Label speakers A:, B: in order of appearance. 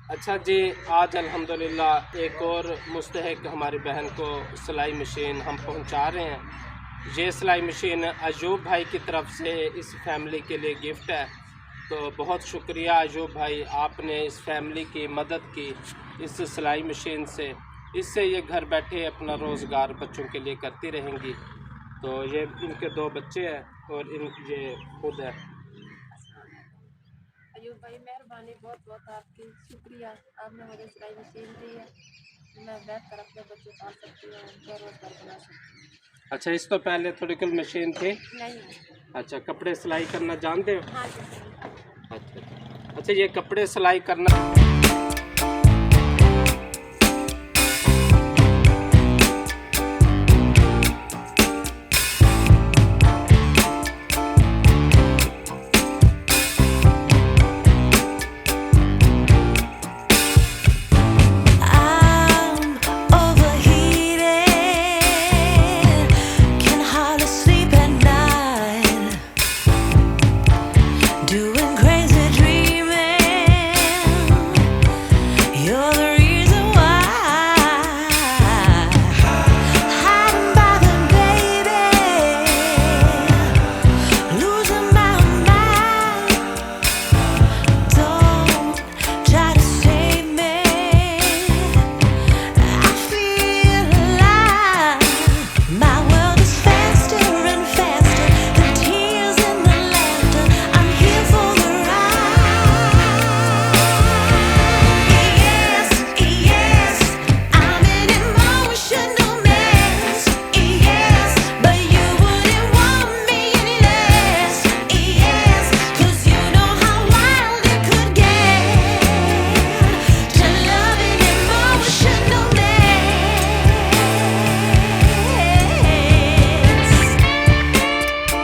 A: अच्छा जी, आज अल्हम्दुलिल्लाह एक और मुस्तहिक हमारी बहन को सिलाई मशीन हम पहुंचा रहे हैं। ये सिलाई मशीन अयूब भाई की तरफ से इस फैमिली के लिए गिफ्ट है। तो बहुत शुक्रिया अयूब भाई, आपने इस फैमिली की मदद की इस सिलाई मशीन से। इससे ये घर बैठे अपना रोज़गार बच्चों के लिए करती रहेंगी। तो ये इनके 2 बच्चे हैं और ये खुद है।
B: अयूब भाई मेहरबानी, बहुत बहुत आपकी शुक्रिया। आपने मुझे सिलाई मशीन दी है, मैं बेहतर अपने बच्चे पाल सकती हूँ, उनका रोजगार बना सकती हूँ।
A: अच्छा, इस तो पहले थोड़ी कोई मशीन थी?
B: नहीं।
A: अच्छा, कपड़े सिलाई करना जानते हो?
B: हाँ जी।
A: अच्छा, ये कपड़े सिलाई करना